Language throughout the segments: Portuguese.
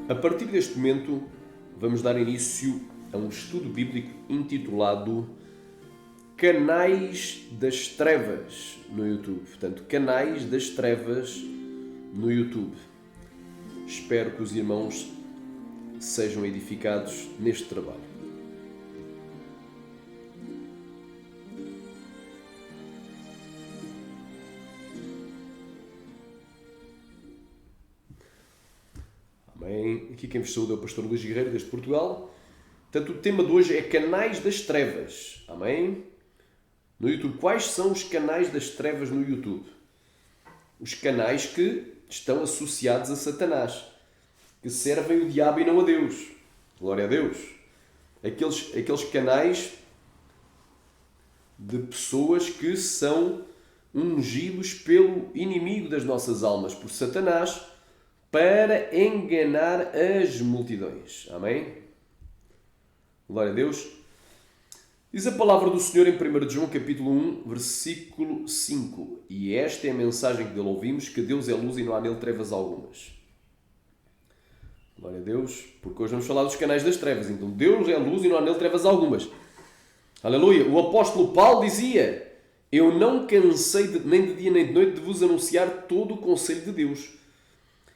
A partir deste momento, vamos dar início a um estudo bíblico intitulado Canais das Trevas no YouTube. Portanto, Canais das Trevas no YouTube. Espero que os irmãos sejam edificados neste trabalho. Amém. Aqui quem vos saúda é o pastor Luís Guerreiro, desde Portugal. Portanto, o tema de hoje é Canais das Trevas. Amém? No YouTube. Quais são os canais das trevas no YouTube? Os canais que estão associados a Satanás, que servem o diabo e não a Deus. Glória a Deus. Aqueles canais de pessoas que são ungidos pelo inimigo das nossas almas, por Satanás, para enganar as multidões. Amém? Glória a Deus. Diz a palavra do Senhor em 1 João capítulo 1, versículo 5. E esta é a mensagem que dele ouvimos, que Deus é luz e não há nele trevas algumas. Glória a Deus, porque hoje vamos falar dos canais das trevas. Então, Deus é luz e não há nele trevas algumas. Aleluia. O apóstolo Paulo dizia: eu não cansei nem de dia nem de noite de vos anunciar todo o conselho de Deus.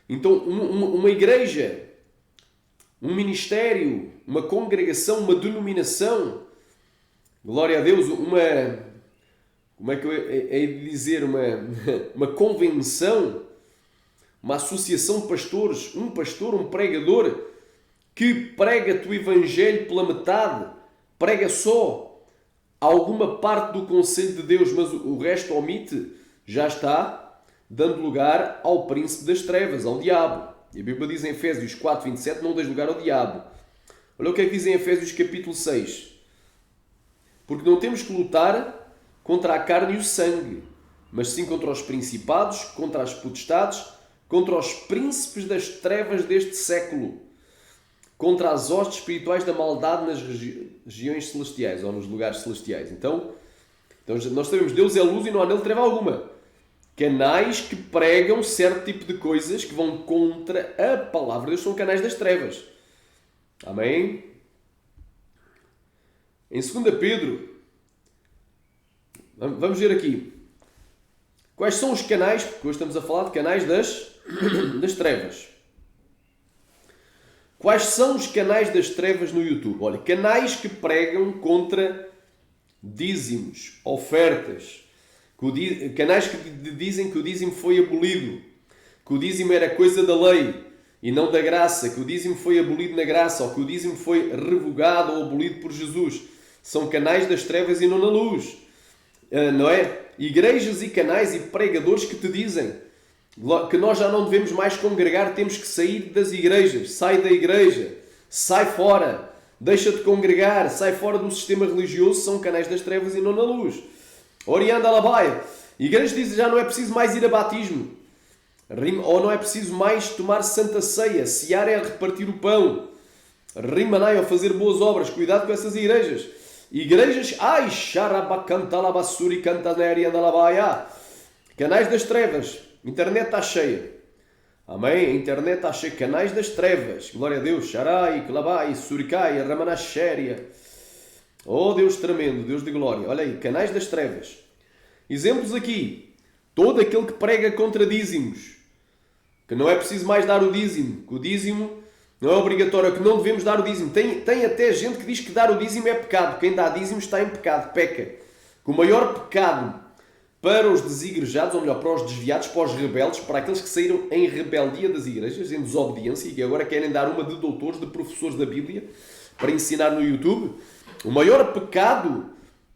Então, uma igreja, um ministério, uma congregação, uma denominação, glória a Deus, como é que eu hei de dizer, uma convenção, uma associação de pastores, um pastor, um pregador, que prega-te o evangelho pela metade, prega só alguma parte do conselho de Deus, mas o resto omite, já está dando lugar ao príncipe das trevas, ao diabo. E a Bíblia diz em Efésios 4:27, não deis lugar ao diabo. Olha o que é que diz em Efésios capítulo 6. Porque não temos que lutar contra a carne e o sangue, mas sim contra os principados, contra as potestades, contra os príncipes das trevas deste século, contra as hostes espirituais da maldade nas regiões celestiais, ou nos lugares celestiais. Então nós sabemos, Deus é luz e não há nele treva alguma. Canais que pregam certo tipo de coisas que vão contra a palavra de Deus são canais das trevas. Amém? Em 2 Pedro, vamos ver aqui. Quais são os canais, porque hoje estamos a falar de canais das trevas. Quais são os canais das trevas no YouTube? Olha, canais que pregam contra dízimos, ofertas. Canais que dizem que o dízimo foi abolido, que o dízimo era coisa da lei e não da graça, que o dízimo foi abolido na graça, ou que o dízimo foi revogado ou abolido por Jesus. São canais das trevas e não na luz. Não é? Igrejas e canais e pregadores que te dizem que nós já não devemos mais congregar, temos que sair das igrejas. Sai da igreja, sai fora, deixa de congregar, sai fora do sistema religioso. São canais das trevas e não na luz. Orianda Alabaia. Igrejas dizem já não é preciso mais ir a batismo, ou não é preciso mais tomar santa ceia, cear é repartir o pão, rimanai ou fazer boas obras. Cuidado com essas igrejas. Igrejas, ai, xarabacantalabassuri cantaneri andalabaia. Canais das trevas. Internet está cheia. Amém? A internet está cheia. Canais das trevas. Glória a Deus. Xarai, clabai, suricai, ramanachéria. Oh, Deus tremendo, Deus de glória. Olha aí, canais das trevas. Exemplos aqui. Todo aquele que prega contra dízimos. Que não é preciso mais dar o dízimo. Que o dízimo não é obrigatório, que não devemos dar o dízimo. Tem até gente que diz que dar o dízimo é pecado. Quem dá dízimo está em pecado, peca. Que o maior pecado para os desigrejados, ou melhor, para os desviados, para os rebeldes, para aqueles que saíram em rebeldia das igrejas, em desobediência, e que agora querem dar uma de doutores, de professores da Bíblia, para ensinar no YouTube. O maior pecado,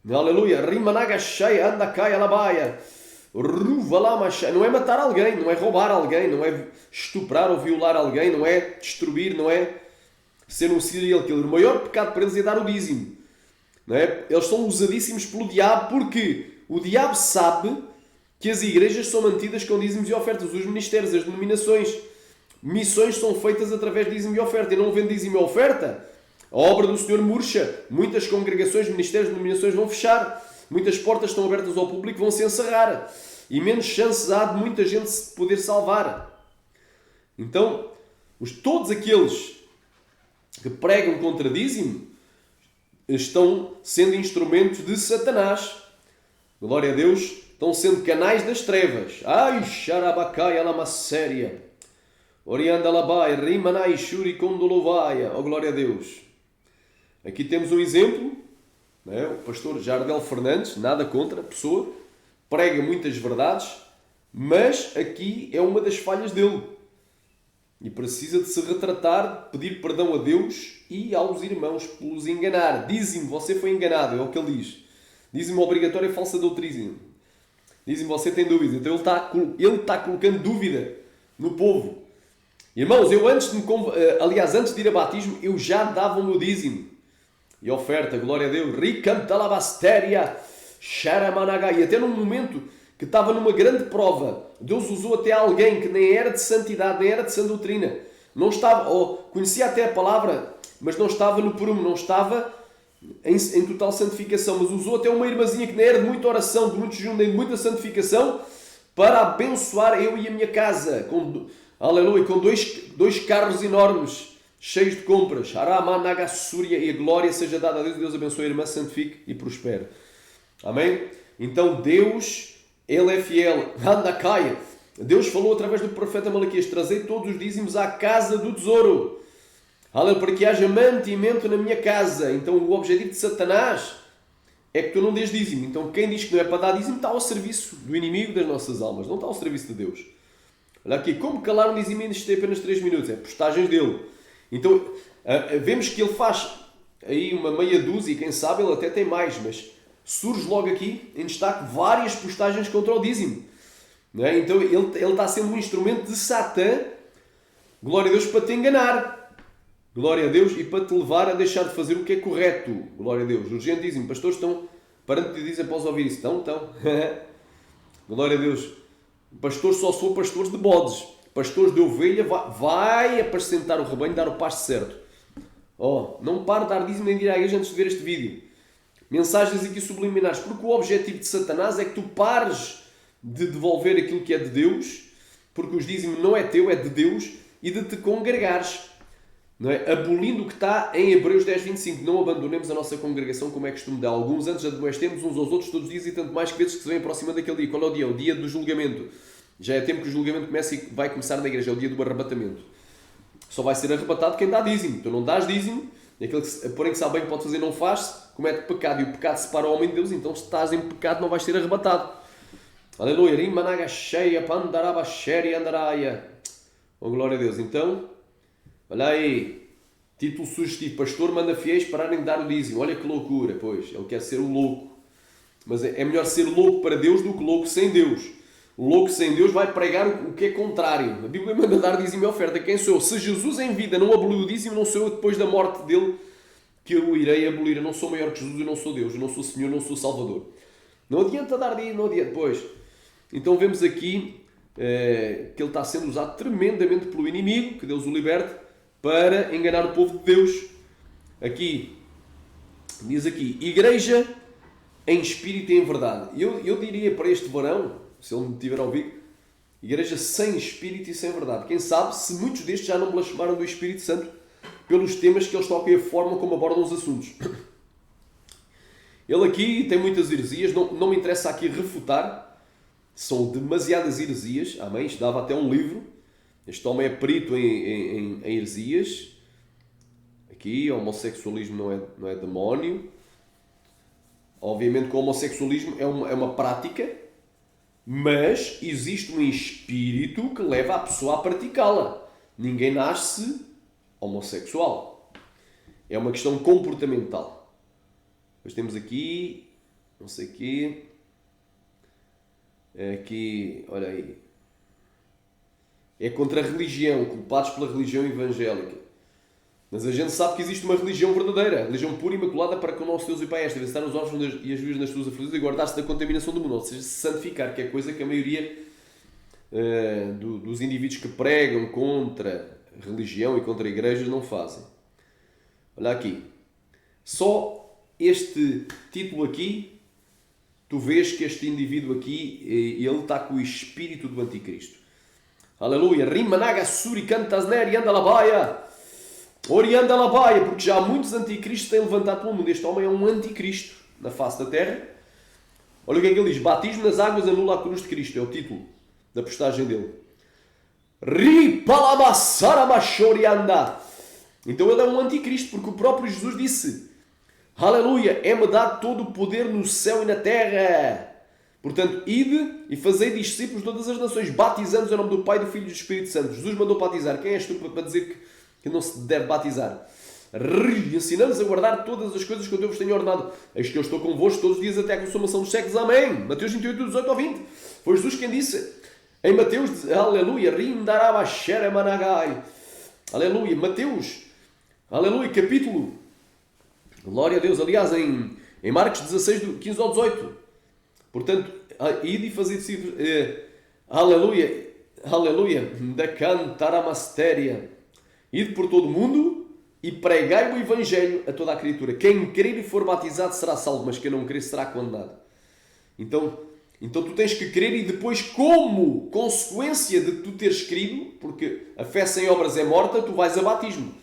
aleluia, rimanaga cheia, anda cá, alabaia, ruvalama cheia, não é matar alguém, não é roubar alguém, não é estuprar ou violar alguém, não é destruir, não é ser um serial killer. O maior pecado para eles é dar o dízimo. Não é? Eles são usadíssimos pelo diabo, porque o diabo sabe que as igrejas são mantidas com dízimos e ofertas, os ministérios, as denominações. Missões são feitas através de dízimo e oferta, e não havendo dízimo e oferta, a obra do Senhor murcha. Muitas congregações, ministérios, denominações vão fechar. Muitas portas estão abertas ao público, vão se encerrar. E menos chances há de muita gente se poder salvar. Então, Todos aqueles que pregam contra dízimo estão sendo instrumentos de Satanás. Glória a Deus, estão sendo canais das trevas. Ai, xarabacai alamasséria. Oriandalabai, rimanai shuri condolovaia. Oh, glória a Deus. Aqui temos um exemplo, né? O pastor Jardel Fernandes, nada contra a pessoa, prega muitas verdades, mas aqui é uma das falhas dele. E precisa de se retratar, pedir perdão a Deus e aos irmãos por os enganar. Dízimo, você foi enganado, é o que ele diz. Dízimo obrigatório é falsa doutrina. Dízimo, você tem dúvida. Então ele está colocando dúvida no povo. Irmãos, eu antes de ir a batismo, eu já dava o meu dízimo. E oferta, glória a Deus. Ricantalabastéria, xaramanaga. E até num momento que estava numa grande prova, Deus usou até alguém que nem era de santidade, nem era de sã doutrina. Não estava, ou conhecia até a palavra, mas não estava no prumo, não estava em total santificação. Mas usou até uma irmãzinha que nem era de muita oração, de muito jejum, nem de muita santificação, para abençoar eu e a minha casa. Aleluia, com dois carros enormes, cheios de compras. Aramanagassúria, e a glória seja dada a Deus. Deus abençoe a irmã, santifique e prospere. Amém? Então Deus, Ele é fiel. Handakaya. Deus falou através do profeta Malaquias: trazei todos os dízimos à casa do tesouro. Aleluia, para que haja mantimento na minha casa. Então o objetivo de Satanás é que tu não dês dízimo. Então quem diz que não é para dar dízimo está ao serviço do inimigo das nossas almas. Não está ao serviço de Deus. Olha aqui, como calar um dízimo em apenas 3 minutos? É postagens dele. Então vemos que ele faz aí uma meia dúzia, quem sabe ele até tem mais, mas surge logo aqui em destaque várias postagens contra o dízimo. Não é? Então ele está sendo um instrumento de Satã, glória a Deus, para te enganar, glória a Deus, e para te levar a deixar de fazer o que é correto, glória a Deus. Urgente dízimo, pastores estão parando de dizer após ouvir isso, estão. Glória a Deus. Pastores só são pastores de bodes, pastores de ovelha, vai apacentar o rebanho, dar o pasto certo. Não pare de dar dízimo nem de ir à igreja antes de ver este vídeo. Mensagens aqui subliminares, porque o objetivo de Satanás é que tu pares de devolver aquilo que é de Deus, porque os dízimos não é teu, é de Deus, e de te congregares, não é? Abolindo o que está em Hebreus 10:25. Não abandonemos a nossa congregação como é costume de alguns, antes admoestemos uns aos outros todos os dias, e tanto mais que vezes que se vem aproximando daquele dia. Qual é o dia? O dia do julgamento. Já é tempo que o julgamento começa e vai começar na igreja, é o dia do arrebatamento. Só vai ser arrebatado quem dá dízimo. Tu não dás dízimo, aquele que, porém que sabe bem que pode fazer não faz, comete pecado, e o pecado separa o homem de Deus. Então se estás em pecado não vais ser arrebatado. Aleluia. Oh, glória a Deus. Então, olha aí, título sugestivo: pastor manda fiéis pararem de dar o dízimo. Olha que loucura. Pois, ele quer ser o louco, mas é melhor ser louco para Deus do que louco sem Deus. O louco sem Deus vai pregar o que é contrário. A Bíblia manda dar dízimo e oferta. Quem sou eu? Se Jesus em vida não aboliu o dízimo, não sou eu depois da morte dele que eu irei abolir. Eu não sou maior que Jesus, eu não sou Deus, eu não sou Senhor, eu não sou Salvador. Não adianta dar dízimo, não adianta. Pois. Então vemos aqui que ele está sendo usado tremendamente pelo inimigo, que Deus o liberte, para enganar o povo de Deus. Aqui, diz aqui, igreja em espírito e em verdade. Eu diria para este varão, se ele me tiver a ouvir, igreja sem espírito e sem verdade. Quem sabe se muitos destes já não blasfemaram do Espírito Santo pelos temas que eles tocam e a forma como abordam os assuntos. Ele aqui tem muitas heresias, não me interessa aqui refutar, são demasiadas heresias. Amém? Isto dava até um livro. Este homem é perito em heresias. Aqui, homossexualismo não é demónio. Obviamente que o homossexualismo é uma prática, mas existe um espírito que leva a pessoa a praticá-la. Ninguém nasce homossexual. É uma questão comportamental. Depois temos aqui, não sei o quê. Aqui, olha aí. É contra a religião, culpados pela religião evangélica. Mas a gente sabe que existe uma religião verdadeira, a religião pura e imaculada, para que o nosso Deus e Pai é esta, visitar os órfãos e as viúvas nas suas aflições e guardar-se da contaminação do mundo, ou seja, se santificar, que é coisa que a maioria dos indivíduos que pregam contra a religião e contra igrejas não fazem. Olha aqui, só este título aqui, tu vês que este indivíduo aqui, ele está com o espírito do anticristo. Aleluia. Rimanaga suricantasner e andalabaia. Orianda labaia, porque já há muitos anticristos têm levantado pelo mundo. Este homem é um anticristo na face da terra. Olha o que é que ele diz. Batismo nas águas anula a cruz de Cristo. É o título da postagem dele. Ripalabassarabachorianda. Então ele é um anticristo, porque o próprio Jesus disse: aleluia, é-me dado todo o poder no céu e na terra. Portanto, ide e fazei discípulos de todas as nações, batizando-os em nome do Pai, do Filho e do Espírito Santo. Jesus mandou batizar. Quem és tu para dizer que não se deve batizar? Ensinando-os a guardar todas as coisas que eu vos tenho ordenado. Eis que eu estou convosco todos os dias até a consumação dos séculos. Amém. Mateus 28, 18 ao 20. Foi Jesus quem disse em Mateus, aleluia, rindarabashere managai. Aleluia, Mateus, aleluia, capítulo, glória a Deus, aliás, em Marcos 16, do 15 ao 18. Portanto, ide e fazei discípulos, aleluia, aleluia, da cantaramastéria. Ide por todo o mundo e pregai o Evangelho a toda a criatura. Quem crer e for batizado será salvo, mas quem não crer será condenado. Então tu tens que crer e depois, como consequência de tu teres crido, porque a fé sem obras é morta, tu vais a batismo.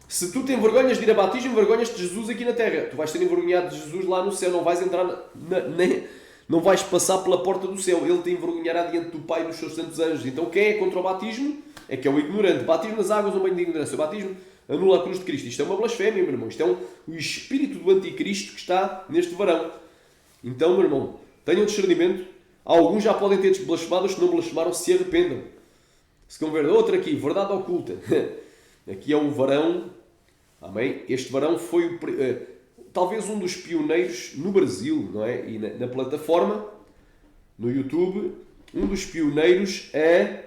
Se tu te envergonhas de ir a batismo, envergonhas-te de Jesus aqui na terra. Tu vais ser envergonhado de Jesus lá no céu, não vais entrar, não vais passar pela porta do céu. Ele te envergonhará diante do Pai e dos seus santos anjos. Então quem é contra o batismo é que é o ignorante. Batismo nas águas é um banho de ignorância. O batismo anula a cruz de Cristo. Isto é uma blasfémia, meu irmão. Isto é o espírito do anticristo que está neste varão. Então, meu irmão, tenham discernimento. Alguns já podem ter blasfemado, os que não blasfemaram se arrependam. Se convertem. Outra aqui, verdade oculta. Aqui é o varão. Amém? Este varão foi talvez um dos pioneiros no Brasil, não é? E na plataforma, no YouTube, um dos pioneiros a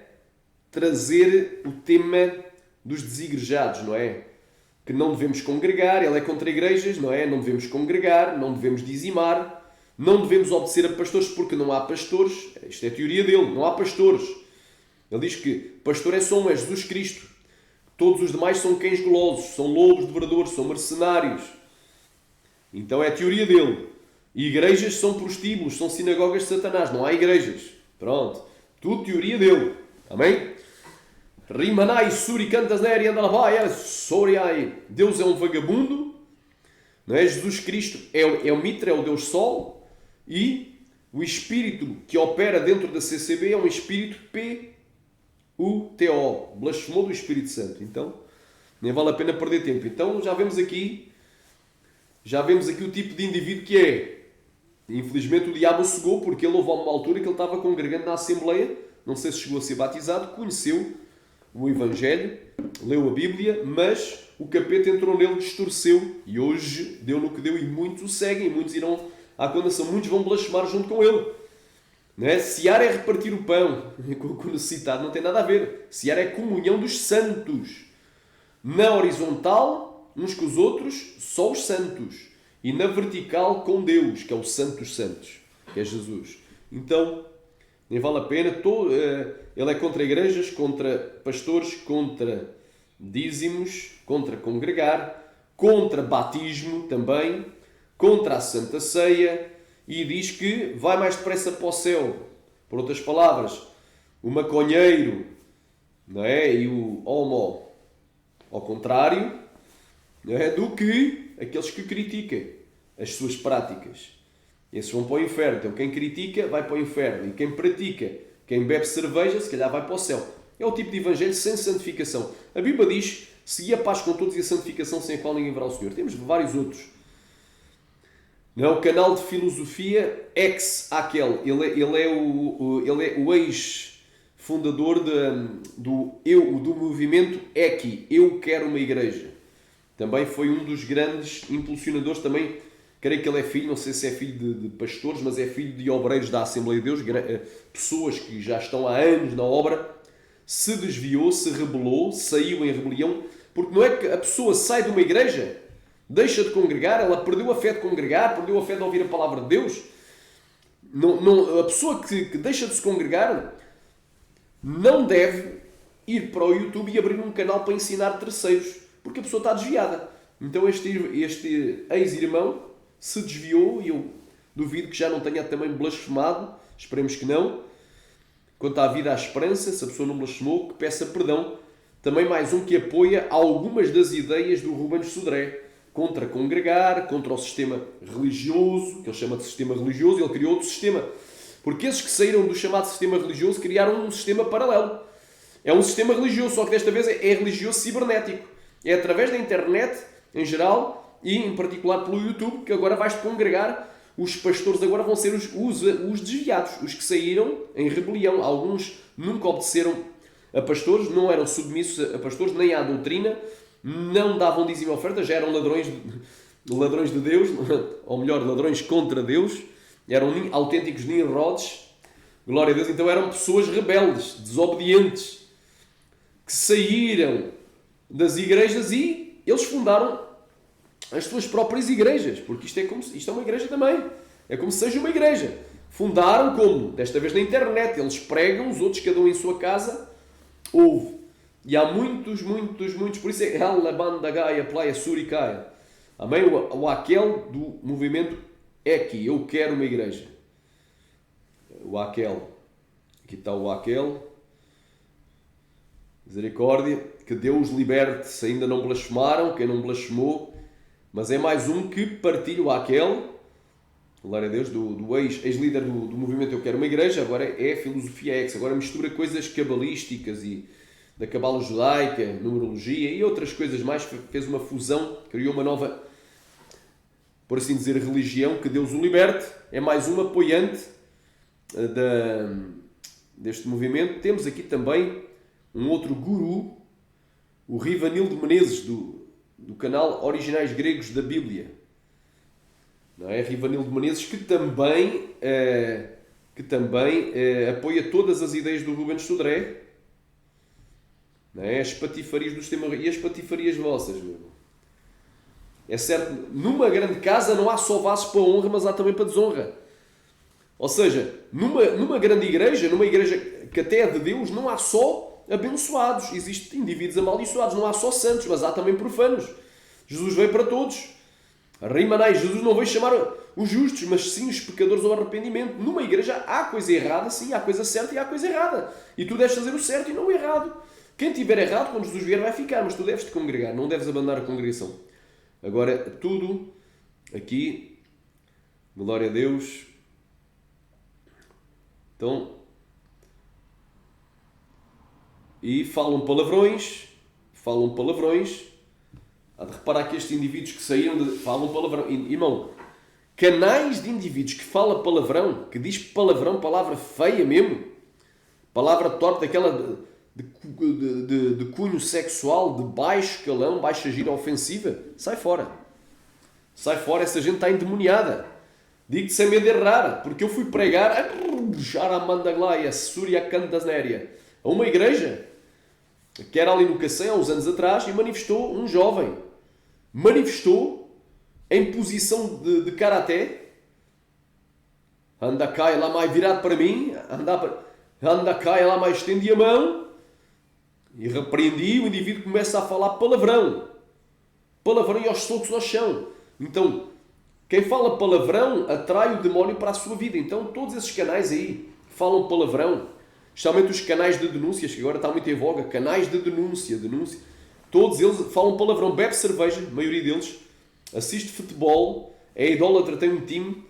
trazer o tema dos desigrejados, não é? Que não devemos congregar, ele é contra igrejas, não é? Não devemos congregar, não devemos dizimar, não devemos obedecer a pastores porque não há pastores. Isto é a teoria dele, não há pastores. Ele diz que pastor é só um, é Jesus Cristo. Todos os demais são cães golosos, são lobos devoradores, são mercenários. Então é a teoria dele. E igrejas são prostíbulos, são sinagogas de Satanás, não há igrejas. Pronto. Tudo teoria dele. Amém? Rimanai, suricantas, neri, andalabai, soriai. Deus é um vagabundo. Não é? Jesus Cristo é o Mitra, é o Deus Sol. E o espírito que opera dentro da CCB é um espírito P-U-T-O. Blasfemou do Espírito Santo. Então, nem vale a pena perder tempo. Então, já vemos aqui o tipo de indivíduo que é. Infelizmente, o diabo o cegou, porque ele houve uma altura que ele estava congregando na Assembleia. Não sei se chegou a ser batizado. Conheceu o Evangelho, leu a Bíblia, mas o capeta entrou nele, distorceu. E hoje deu no que deu e muitos o seguem. Muitos irão à condenação. Muitos vão blasfemar junto com ele. Não é? Sear é repartir o pão com o necessitado, não tem nada a ver. Sear é comunhão dos santos. Na horizontal, uns com os outros, só os santos. E na vertical, com Deus, que é o Santo dos Santos, que é Jesus. Então, nem vale a pena. Ele é contra igrejas, contra pastores, contra dízimos, contra congregar, contra batismo também, contra a Santa Ceia. E diz que vai mais depressa para o céu. Por outras palavras, o maconheiro, não é? E o homo, ao contrário, não é? Do que aqueles que criticam as suas práticas. Esses vão para o inferno. Então quem critica vai para o inferno. E quem pratica, quem bebe cerveja, se calhar vai para o céu. É o tipo de evangelho sem santificação. A Bíblia diz: segui a paz com todos e a santificação sem a qual ninguém verá o Senhor. Temos vários outros. Não é o canal de filosofia ex-aquel. Ele é o ex-fundador do movimento EQI. Eu quero uma igreja. Também foi um dos grandes impulsionadores. Também, creio que ele é filho, não sei se é filho de pastores, mas é filho de obreiros da Assembleia de Deus. Pessoas que já estão há anos na obra. Se desviou, se rebelou, saiu em rebelião. Porque não é que a pessoa sai de uma igreja, deixa de congregar, ela perdeu a fé de congregar, perdeu a fé de ouvir a palavra de Deus. A pessoa que deixa de se congregar não deve ir para o YouTube e abrir um canal para ensinar terceiros, porque a pessoa está desviada. Então este ex-irmão se desviou, e eu duvido que já não tenha também blasfemado, esperemos que não, quanto à vida, à esperança, se a pessoa não blasfemou, que peça perdão. Também mais um que apoia algumas das ideias do Rubens Sodré, contra congregar, contra o sistema religioso, que ele chama de sistema religioso, ele criou outro sistema. Porque esses que saíram do chamado sistema religioso criaram um sistema paralelo. É um sistema religioso, só que desta vez é religioso cibernético. É através da internet, em geral, e em particular pelo YouTube, que agora vais-te congregar. Os pastores agora vão ser os desviados, os que saíram em rebelião. Alguns nunca obedeceram a pastores, não eram submissos a pastores, nem à doutrina, não davam dízimo e oferta, já eram ladrões de Deus, ou melhor, ladrões contra Deus, eram autênticos Nimrodes, glória a Deus. Então eram pessoas rebeldes, desobedientes, que saíram das igrejas e eles fundaram as suas próprias igrejas, porque isto é uma igreja também, é como se seja uma igreja. Fundaram como? Desta vez na internet, eles pregam, os outros cada um em sua casa ouve. E há muitos, por isso é Alabanda Gaia, Playa Suricaia. Amém? O aquel do movimento é aqui, eu quero uma igreja. O aquel, aqui está o aquel, misericórdia, que Deus liberte se ainda não blasfemaram, quem não blasfemou, mas é mais um que partilha o aquel, glória a Deus, do ex-líder do movimento Eu Quero Uma Igreja, agora é filosofia ex, agora mistura coisas cabalísticas e da cabala judaica, numerologia e outras coisas mais, fez uma fusão, criou uma nova, por assim dizer, religião, que Deus o liberte, é mais um apoiante deste movimento. Temos aqui também um outro guru, o Rivanildo Menezes, do canal Originais Gregos da Bíblia. Não é? Rivanildo Menezes, que também apoia todas as ideias do Rubens Sodré. Não é? As patifarias do sistema e as patifarias vossas, meu irmão. É certo, numa grande casa não há só vasos para honra, mas há também para desonra. Ou seja, numa grande igreja, numa igreja que até é de Deus, não há só abençoados. Existem indivíduos amaldiçoados, não há só santos, mas há também profanos. Jesus veio para todos. Rimanai, Jesus não veio chamar os justos, mas sim os pecadores ao arrependimento. Numa igreja há coisa errada, sim, há coisa certa e há coisa errada. E tu deves fazer o certo e não o errado. Quem tiver errado, quando Jesus vier, vai ficar, mas tu deves te congregar, não deves abandonar a congregação. Agora, tudo aqui, glória a Deus. Então, e falam palavrões. Há de reparar que estes indivíduos que saíram falam palavrão. Irmão, canais de indivíduos que falam palavrão, que diz palavrão, palavra feia mesmo, palavra torpe, daquela de cunho sexual, de baixo escalão, baixa gira ofensiva, sai fora. Sai fora, essa gente está endemoniada. Digo-te sem medo de errar, porque eu fui pregar a uma igreja que era ali no Cacém, há uns anos atrás, e manifestou um jovem. Manifestou em posição de karaté. Anda cá, lá mais virado para mim. Anda cá, lá mais estendi a mão. E repreendi, o indivíduo começa a falar palavrão. Palavrão e aos socos ao chão. Então, quem fala palavrão atrai o demónio para a sua vida. Então, todos esses canais aí falam palavrão. Especialmente os canais de denúncias, que agora está muito em voga. Canais de denúncia. Todos eles falam palavrão. Bebe cerveja, a maioria deles. Assiste futebol. É idólatra, tem um time.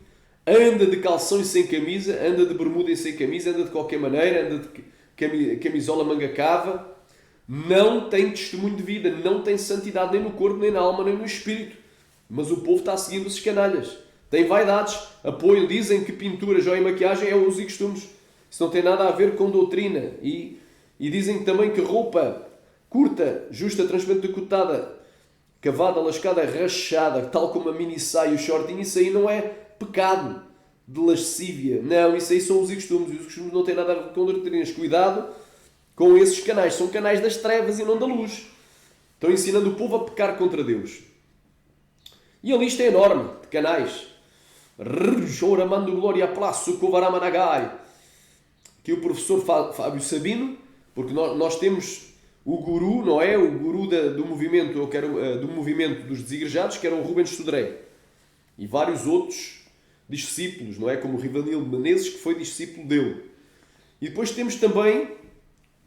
Anda de calções sem camisa. Anda de bermuda e sem camisa. Anda de qualquer maneira. Anda de camisola manga cava. Não tem testemunho de vida. Não tem santidade nem no corpo, nem na alma, nem no espírito. Mas o povo está seguindo esses canalhas. Tem vaidades. Apoio. Dizem que pintura, joia e maquiagem é usos e costumes. Isso não tem nada a ver com doutrina. E dizem também que roupa curta, justa, transparente, decotada, cavada, lascada, rachada, tal como a mini saia e o shortinho, isso aí não é pecado de lascívia. Não, isso aí são os costumes. E os costumes não têm nada a ver com doutrinas. Cuidado com esses canais. São canais das trevas e não da luz. Estão ensinando o povo a pecar contra Deus. E a lista é enorme de canais. Choramando glória a plaço, covaramanagai. Que o professor Fábio Sabino, porque nós temos o guru, não é? O guru do movimento, do movimento dos desigrejados, que era o Rubens Sodré. E vários outros discípulos, não é? Como o Rivanildo Menezes, que foi discípulo dele. E depois temos também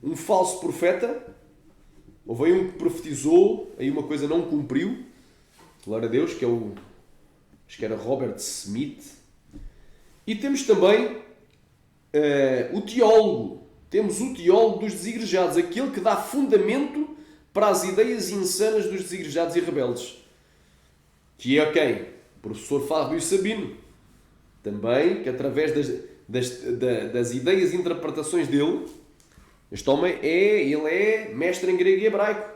um falso profeta. Houve aí um que profetizou, aí uma coisa não cumpriu. Glória a Deus, que é acho que era Robert Smith. E temos também o teólogo. Temos o teólogo dos desigrejados, aquele que dá fundamento para as ideias insanas dos desigrejados e rebeldes. Que é quem? O professor Fábio Sabino. Também, que através das ideias e interpretações dele, este homem ele é mestre em grego e hebraico.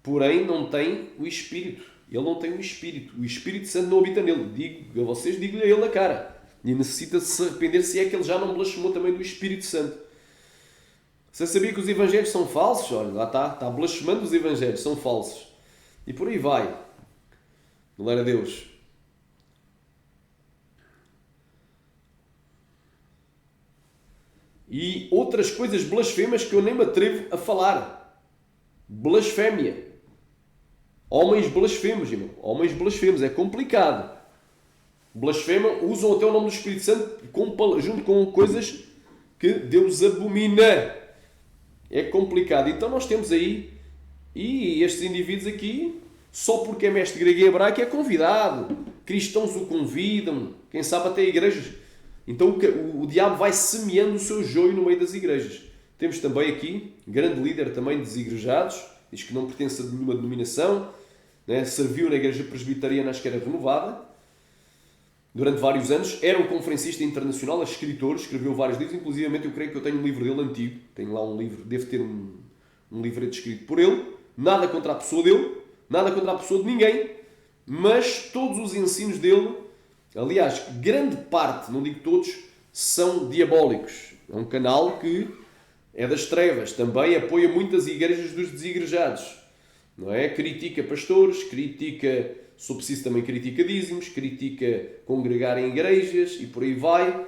Porém, não tem o Espírito. Ele não tem o Espírito. O Espírito Santo não habita nele. Digo a vocês, digo-lhe a ele na cara. E necessita de se arrepender se é que ele já não blasfemou também do Espírito Santo. Você sabia que os evangelhos são falsos? Olha, lá está blasfemando os evangelhos, são falsos. E por aí vai. Glória a Deus. E outras coisas blasfemas que eu nem me atrevo a falar. Blasfémia. Homens blasfemos, irmão. Homens blasfemos. É complicado. Blasfemam, usam até o nome do Espírito Santo junto com coisas que Deus abomina. É complicado. Então nós temos aí, e estes indivíduos aqui, só porque é mestre grego e hebraico é convidado. Cristãos o convidam, quem sabe até igrejas. Então o diabo vai semeando o seu joio no meio das igrejas. Temos também aqui, grande líder também de desigrejados, diz que não pertence a nenhuma denominação, né? Serviu na igreja presbiteriana, acho que era renovada, durante vários anos, era um conferencista internacional, é escritor, escreveu vários livros, inclusive eu creio que eu tenho um livro dele antigo, tenho lá um livro, devo ter um livreto escrito por ele, nada contra a pessoa dele, nada contra a pessoa de ninguém, mas todos os ensinos dele, aliás, grande parte, não digo todos, são diabólicos. É um canal que é das trevas, também apoia muitas igrejas dos desigrejados, não é? Critica pastores, critica, se for preciso também critica dízimos, critica congregar em igrejas e por aí vai,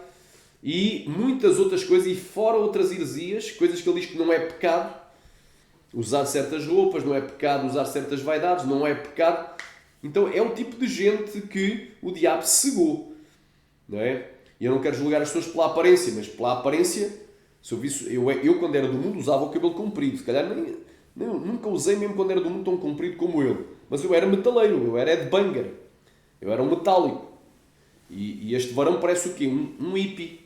e muitas outras coisas, e fora outras heresias, coisas que ele diz que não é pecado usar certas roupas, não é pecado usar certas vaidades, não é pecado. Então é o tipo de gente que o diabo cegou, não é? E eu não quero julgar as pessoas pela aparência, mas pela aparência, se eu visse, eu quando era do mundo usava o cabelo comprido, se calhar nunca usei mesmo quando era do mundo tão comprido como ele, mas eu era metaleiro, eu era headbanger, eu era um metálico, e este varão parece o quê? Um hippie.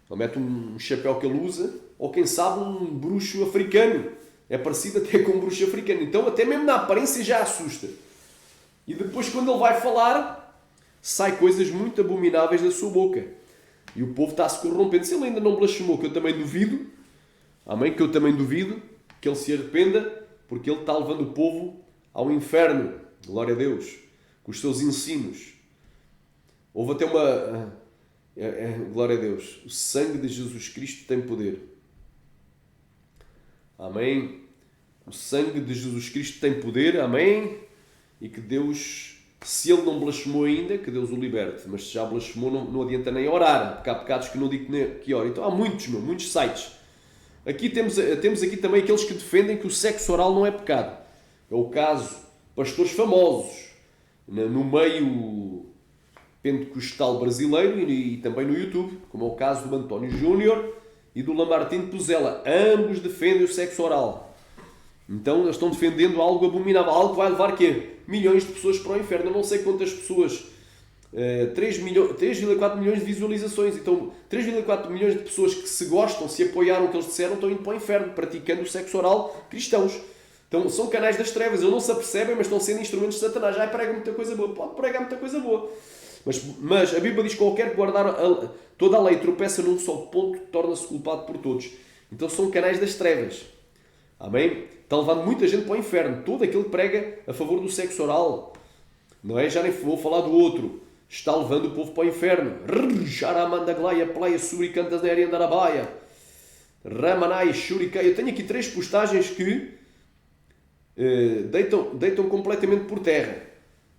Ele mete um chapéu que ele usa, ou quem sabe um bruxo africano, é parecido até com um bruxo africano, então até mesmo na aparência já assusta. E depois quando ele vai falar, sai coisas muito abomináveis da sua boca. E o povo está-se corrompendo. Se ele ainda não blasfemou, que eu também duvido, amém, que eu também duvido, que ele se arrependa, porque ele está levando o povo ao inferno. Glória a Deus. Com os seus ensinos. Houve até uma... glória a Deus. O sangue de Jesus Cristo tem poder. Amém. O sangue de Jesus Cristo tem poder. Amém. E que Deus, se ele não blasfemou ainda, que Deus o liberte. Mas se já blasfemou, não adianta nem orar, porque há pecados que não digo que ore. Então há muitos sites. Aqui temos aqui também aqueles que defendem que o sexo oral não é pecado. É o caso de pastores famosos no meio pentecostal brasileiro e também no YouTube, como é o caso do António Júnior e do Lamartine Pozella. Ambos defendem o sexo oral. Então eles estão defendendo algo abominável, algo que vai levar quê? Milhões de pessoas para o inferno. Eu não sei quantas pessoas, 3,4 milhões de visualizações. Então 3,4 milhões de pessoas que se gostam, se apoiaram o que eles disseram, estão indo para o inferno, praticando o sexo oral cristãos. Então são canais das trevas, eles não se apercebem, mas estão sendo instrumentos de Satanás. Já prega muita coisa boa, pode pregar muita coisa boa. Mas a Bíblia diz que qualquer que guardar toda a lei tropeça num só ponto, torna-se culpado por todos. Então são canais das trevas. Amém? Está levando muita gente para o inferno. Todo aquele que prega a favor do sexo oral. Não é? Já nem vou falar do outro. Está levando o povo para o inferno. Eu tenho aqui 3 postagens que deitam completamente por terra.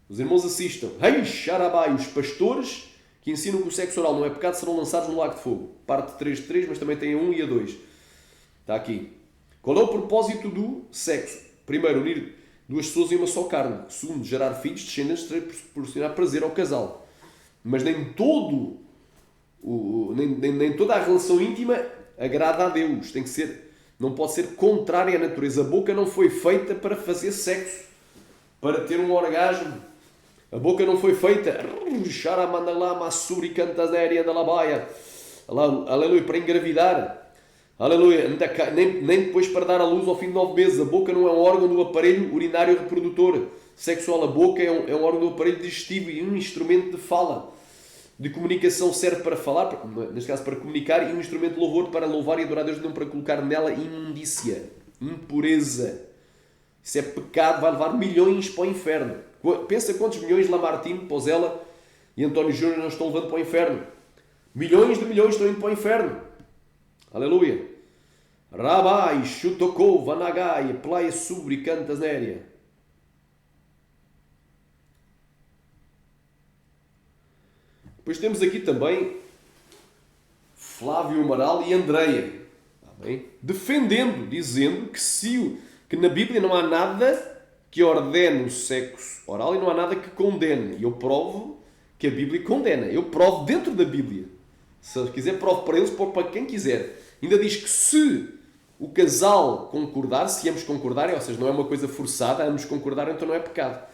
Os irmãos assistam. Os pastores que ensinam que o sexo oral não é pecado serão lançados no lago de fogo. Parte 3 de 3, mas também tem a 1 e a 2. Está aqui. Qual é o propósito do sexo? Primeiro, unir 2 pessoas em uma só carne. Segundo, gerar filhos, descendentes, proporcionar prazer ao casal. Mas nem toda a relação íntima agrada a Deus. Não pode ser contrária à natureza. A boca não foi feita para fazer sexo, para ter um orgasmo. A boca não foi feita aleluia, para engravidar. Aleluia, nem depois para dar à luz ao fim de 9 meses. A boca não é um órgão do aparelho urinário reprodutor sexual. A boca é um órgão do aparelho digestivo e um instrumento de fala, de comunicação. Serve para falar, neste caso para comunicar, e um instrumento de louvor para louvar e adorar a Deus, não para colocar nela imundícia, impureza. Isso é pecado, vai levar milhões para o inferno. Pensa quantos milhões Lamartine, Pozella e António Júnior não estão levando para o inferno. Milhões de milhões estão indo para o inferno. Aleluia. Rabai, Shutokov, Vanagai, Playa Subri, Cantas Néria. Depois temos aqui também Flávio Amaral e Andreia, defendendo, dizendo que na Bíblia não há nada que ordene o sexo oral e não há nada que condene. E eu provo que a Bíblia condena. Eu provo dentro da Bíblia. Se quiser, provo para eles, provo para quem quiser. Ainda diz que se o casal concordar, se ambos concordarem, ou seja, não é uma coisa forçada, ambos concordarem, então não é pecado.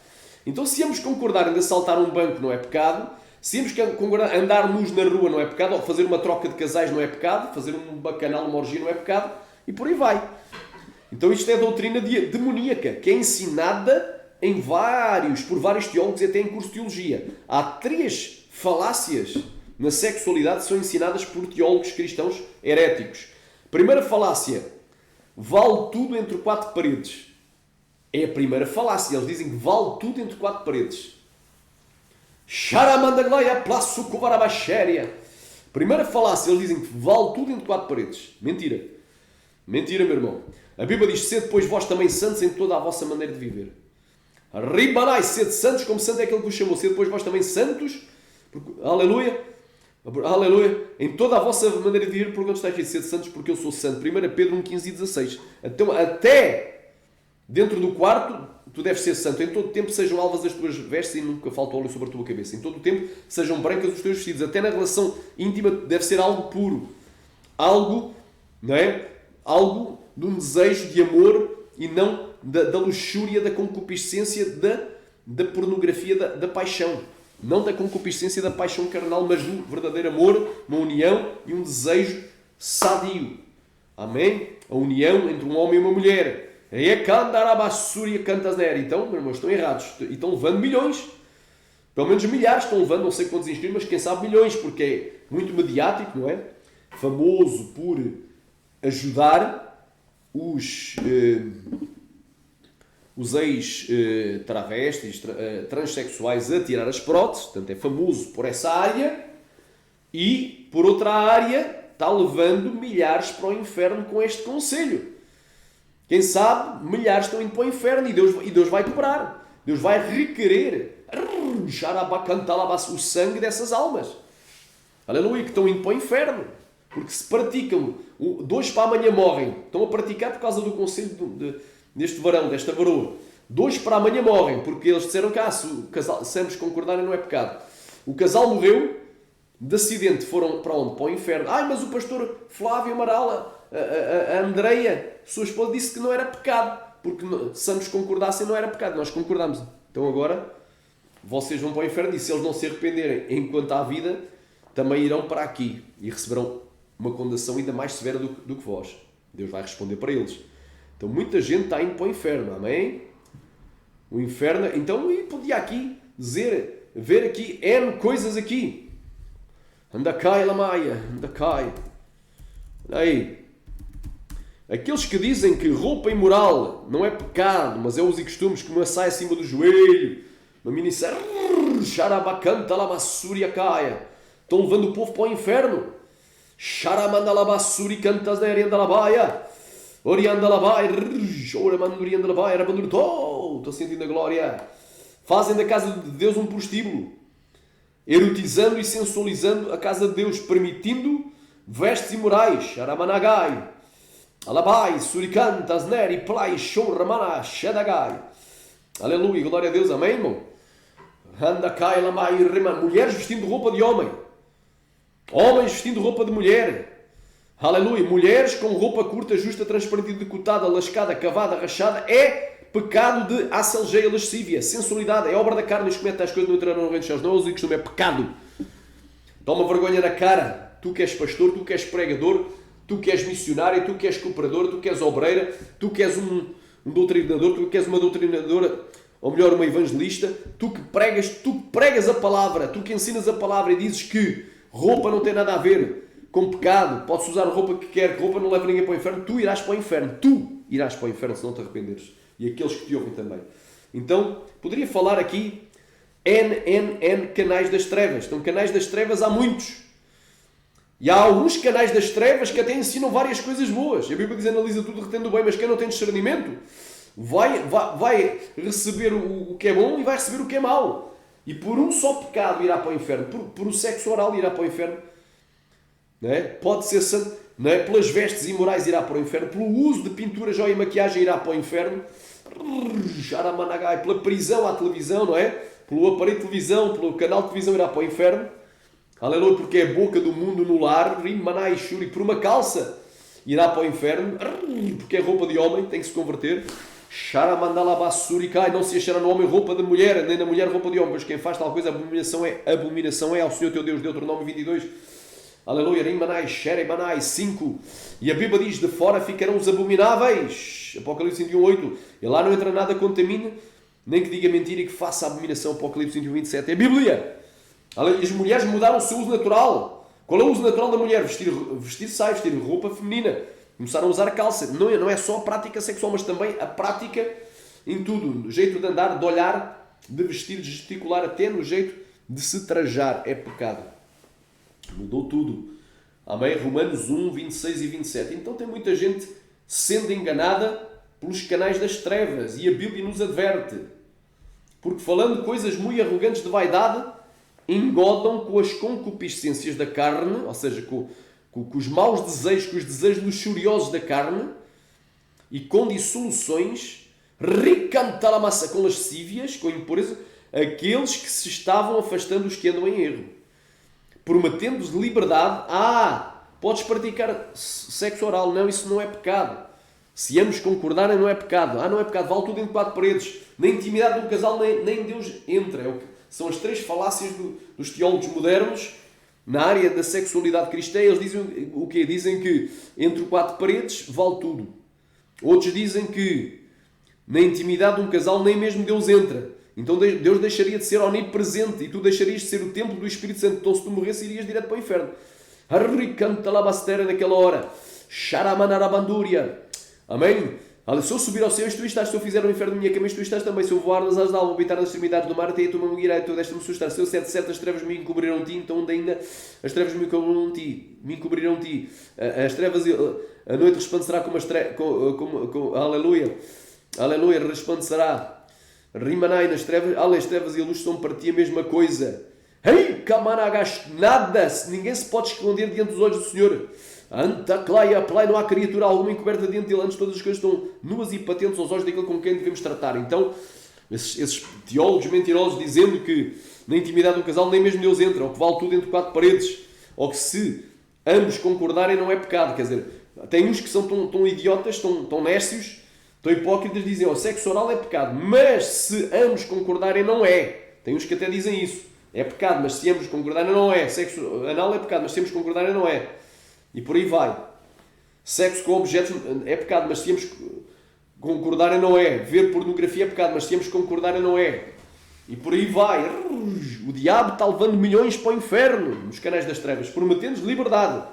Então, se ambos concordarem de assaltar um banco, não é pecado. Se ambos concordarem, andar nus na rua, não é pecado. Ou fazer uma troca de casais, não é pecado. Fazer um bacanal, uma orgia, não é pecado. E por aí vai. Então isto é doutrina demoníaca, que é ensinada por vários teólogos e até em curso de teologia. Há 3 falácias na sexualidade que são ensinadas por teólogos cristãos heréticos. Primeira falácia: vale tudo entre 4 paredes. É a primeira falácia. Eles dizem que vale tudo entre 4 paredes. Primeira falácia, eles dizem que vale tudo entre 4 paredes. Mentira. Mentira, meu irmão. A Bíblia diz: sede, pois, vós também santos em toda a vossa maneira de viver. Ribanai, sede santos, como santo é aquele que vos chamou. Sede, pois, vós também santos. Aleluia. Aleluia. Em toda a vossa maneira de viver, porque onde está aqui: sede santos, porque eu sou santo. 1 Pedro 1, 15 e 16. Então, até dentro do quarto, tu deves ser santo. Em todo o tempo sejam alvas as tuas vestes e nunca falte óleo sobre a tua cabeça. Em todo o tempo sejam brancas os teus vestidos. Até na relação íntima deve ser algo puro. Algo, não é? Algo de um desejo de amor e não da luxúria, da concupiscência, da pornografia, da paixão. Não da concupiscência da paixão carnal, mas do verdadeiro amor, uma união e um desejo sadio. Amém? A união entre um homem e uma mulher. Então, meus irmãos, estão errados. E estão levando milhões. Pelo menos milhares estão levando, não sei quantos inscritos, mas quem sabe milhões, porque é muito mediático, não é? Famoso por ajudar os ex-travestis, transexuais a tirar as próteses. Portanto, é famoso por essa área. E, por outra área, está levando milhares para o inferno com este conselho. Quem sabe, milhares estão indo para o inferno e Deus vai cobrar. Deus vai requerer o sangue dessas almas. Aleluia, que estão indo para o inferno. Porque se praticam, 2 para amanhã morrem. Estão a praticar por causa do conselho deste varão, desta varoa. 2 para amanhã morrem, porque eles disseram que se ambos concordarem não é pecado. O casal morreu, de acidente foram para onde? Para o inferno. Mas o pastor Flávio Amaral, a Andreia, sua esposa, disse que não era pecado. Porque se ambos concordassem não era pecado. Nós concordamos. Então agora, vocês vão para o inferno e se eles não se arrependerem enquanto há vida, também irão para aqui e receberão uma condenação ainda mais severa do que vós. Deus vai responder para eles. Então muita gente está indo para o inferno. Amém? O inferno... Então eu podia aqui ver aqui N coisas aqui. Andacai, Lamaia. Andacai. Olha aí. Aqueles que dizem que roupa imoral não é pecado, mas é uso e costumes, que uma saia acima do joelho, uma mini saia, xarabacanta, lamassúria, caia. Estão levando o povo para o inferno. Xaramandalabassuri cantas da Ariandalabaia. Oriandalabai, Oramanduriandalabai, Arabandurtou. Estou sentindo a glória. Fazem da casa de Deus um prostíbulo, erotizando e sensualizando a casa de Deus, permitindo vestes imorais. Xaramanagai, Alabai, Suricantas, Neri, Plai, Shouramana, Shadagai. Aleluia, glória a Deus, amém, irmão? Andakai, Lamai, Reman. Mulheres vestindo roupa de homem. Homens vestindo roupa de mulher. Aleluia. Mulheres com roupa curta, justa, transparente, decotada, lascada, cavada, rachada, é pecado de acelgeia, lascívia, sensualidade, é obra da carne, os que metem as coisas no entrarão no reino dos céus. Não é o costume, é pecado. Toma vergonha na cara. Tu que és pastor, tu que és pregador, tu que és missionário, tu que és cooperador, tu que és obreira, tu que és um doutrinador, tu que és uma doutrinadora, ou melhor, uma evangelista, tu que pregas a palavra, tu que ensinas a palavra e dizes que roupa não tem nada a ver com pecado, podes usar a roupa que quer, que roupa não leva ninguém para o inferno, tu irás para o inferno se não te arrependeres. E aqueles que te ouvem também. Então, poderia falar aqui N canais das trevas. Então, canais das trevas há muitos. E há alguns canais das trevas que até ensinam várias coisas boas. A Bíblia diz, analisa tudo retendo bem, mas quem não tem discernimento vai receber o que é bom e vai receber o que é mau. E por um só pecado irá para o inferno. Por o sexo oral irá para o inferno. Não é? Pode ser, não é? Pelas vestes imorais irá para o inferno. Pelo uso de pintura, joia e maquiagem irá para o inferno. Pela prisão à televisão, não é? Pelo aparelho de televisão, pelo canal de televisão irá para o inferno. Aleluia, porque é a boca do mundo no lar. Por uma calça irá para o inferno. Porque é roupa de homem, tem que se converter. Não se achará no homem roupa de mulher, nem na mulher roupa de homem, pois quem faz tal coisa, abominação é ao Senhor teu Deus. Deuteronômio 22. Aleluia, 5. E a Bíblia diz, de fora ficarão os abomináveis. Apocalipse 21:8. E lá não entra nada que contamine, nem que diga mentira e que faça abominação. Apocalipse 21:27. É a Bíblia. As mulheres mudaram o seu uso natural. Qual é o uso natural da mulher? Vestir roupa feminina. Começaram a usar calça. Não é só a prática sexual, mas também a prática em tudo. No jeito de andar, de olhar, de vestir, de gesticular, até no jeito de se trajar. É pecado. Mudou tudo. Amém? Romanos 1, 26 e 27. Então tem muita gente sendo enganada pelos canais das trevas. E a Bíblia nos adverte. Porque falando coisas muito arrogantes de vaidade, engodam com as concupiscências da carne, ou seja, com os maus desejos, com os desejos luxuriosos da carne, e com dissoluções, ricantalamassa, com lascívias, com impureza, aqueles que se estavam afastando dos que andam em erro. Prometendo-os liberdade. Podes praticar sexo oral. Não, isso não é pecado. Se ambos concordarem, não é pecado. Não é pecado. Vale tudo entre quatro paredes. Na intimidade do casal, nem Deus entra. São as três falácias dos teólogos modernos na área da sexualidade cristã. Eles dizem o quê? Dizem que entre quatro paredes vale tudo. Outros dizem que na intimidade de um casal nem mesmo Deus entra. Então Deus deixaria de ser onipresente e tu deixarias de ser o templo do Espírito Santo. Então se tu morresse, irias direto para o inferno. Arricantalabastera naquela hora. Xaramanarabandúria. Amém? Se eu subir ao céu, tu estás. Se eu fizer o inferno na minha cama, tu estás também. Se eu voar nas asas da alma, habitar nas extremidades do mar, até a tua mão me guiará, tu deste-me suscitar. Se eu disser de certo, as trevas me encobrirão ti, então onde ainda as trevas me encobrirão ti. As trevas, a noite resplandecerá como as trevas, aleluia, resplandecerá. Rimanai nas trevas, as trevas e a luz são para ti a mesma coisa. Camanagash, nada, ninguém se pode esconder diante dos olhos do Senhor. Não há criatura alguma encoberta diante dele, antes todas as coisas estão nuas e patentes aos olhos daquele com quem devemos tratar. Então, esses teólogos mentirosos dizendo que na intimidade do casal nem mesmo Deus entra, ou que vale tudo entre quatro paredes, ou que se ambos concordarem não é pecado. Quer dizer, tem uns que são tão idiotas, tão nécios, tão hipócritas, dizem, sexo oral é pecado, mas se ambos concordarem não é. Tem uns que até dizem isso, é pecado, mas se ambos concordarem não é. Sexo anal é pecado, mas se ambos concordarem não é. E por aí vai. Sexo com objetos é pecado, mas se ambos concordarem não é. Ver pornografia é pecado, mas se ambos concordarem não é. E por aí vai. O diabo está levando milhões para o inferno nos canais das trevas, prometendo-nos liberdade,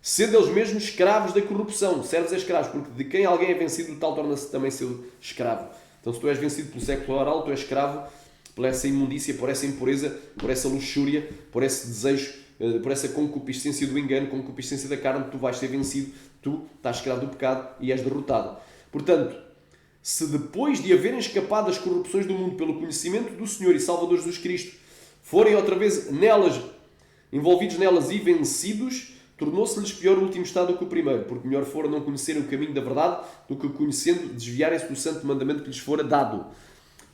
sendo eles mesmos escravos da corrupção. Servos é escravos, porque de quem alguém é vencido, o tal torna-se também seu escravo. Então se tu és vencido pelo sexo oral, tu és escravo por essa imundícia, por essa impureza, por essa luxúria, por esse desejo, por essa concupiscência do engano, concupiscência da carne. Tu vais ser vencido, tu estás escravo do pecado e és derrotado. Portanto, se depois de haverem escapado das corrupções do mundo pelo conhecimento do Senhor e Salvador Jesus Cristo, forem outra vez envolvidos nelas e vencidos, tornou-se-lhes pior o último estado do que o primeiro, porque melhor fora não conhecerem o caminho da verdade do que conhecendo desviarem-se do santo mandamento que lhes fora dado.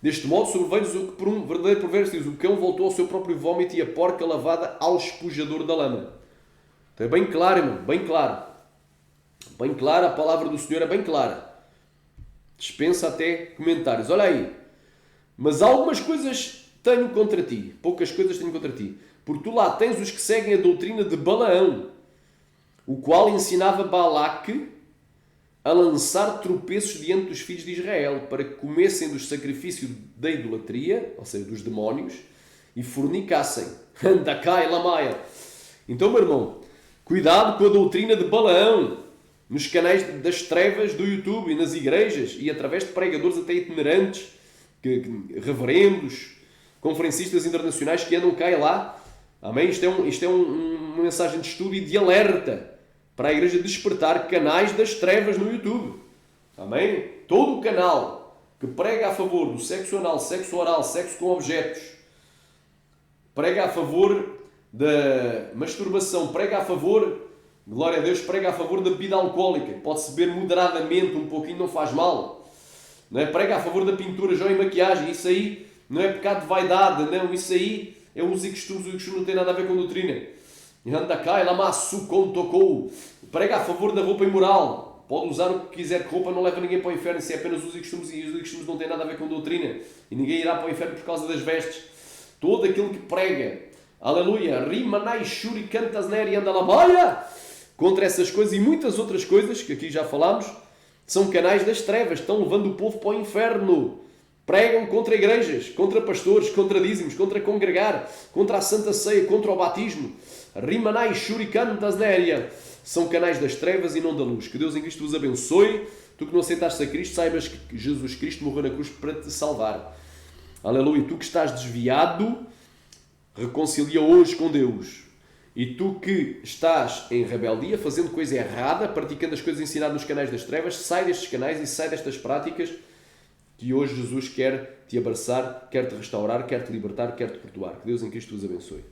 Deste modo sobreveio-lhes o que por um verdadeiro provérbio diz: o cão voltou ao seu próprio vómito e a porca lavada ao espujador da lama. Então é bem claro, irmão, bem claro. Bem clara, a palavra do Senhor é bem clara. Dispensa até comentários. Olha aí. Mas algumas coisas tenho contra ti. Poucas coisas tenho contra ti. Porque tu lá tens os que seguem a doutrina de Balaão, o qual ensinava Balaque a lançar tropeços diante dos filhos de Israel, para que comessem dos sacrifícios da idolatria, ou seja, dos demónios, e fornicassem. Anda cá, Elamaia. Então, meu irmão, cuidado com a doutrina de Balaão nos canais das trevas do YouTube e nas igrejas e através de pregadores até itinerantes, reverendos, conferencistas internacionais que andam cá e lá. Amém? Isto é uma mensagem de estudo e de alerta para a igreja despertar canais das trevas no YouTube. Amém? Todo o canal que prega a favor do sexo anal, sexo oral, sexo com objetos, prega a favor da masturbação, prega a favor, glória a Deus, prega a favor da bebida alcoólica, pode-se beber moderadamente, um pouquinho não faz mal, não é? Prega a favor da pintura, joia e maquiagem, isso aí não é pecado de vaidade, não, isso aí é uso e costumes, o costume não tem nada a ver com doutrina. Anda cá, ela maçu como tocou, prega a favor da roupa imoral, pode usar o que quiser, que roupa não leva ninguém para o inferno, se é apenas uso e costumes, e os costumes não têm nada a ver com doutrina, e ninguém irá para o inferno por causa das vestes. Todo aquele que prega, aleluia, rimanai shuri cantas neri andalabaya, contra essas coisas e muitas outras coisas que aqui já falámos, são canais das trevas, estão levando o povo para o inferno. Pregam contra igrejas, contra pastores, contra dízimos, contra congregar, contra a Santa Ceia, contra o batismo. Rimanai shuri cantas neria. São canais das trevas e não da luz. Que Deus em Cristo vos abençoe. Tu que não aceitaste a Cristo, saibas que Jesus Cristo morreu na cruz para te salvar. Aleluia. Tu que estás desviado, reconcilia hoje com Deus. E tu que estás em rebeldia, fazendo coisa errada, praticando as coisas ensinadas nos canais das trevas, sai destes canais e sai destas práticas que hoje Jesus quer te abraçar, quer te restaurar, quer te libertar, quer te perdoar. Que Deus em Cristo vos abençoe.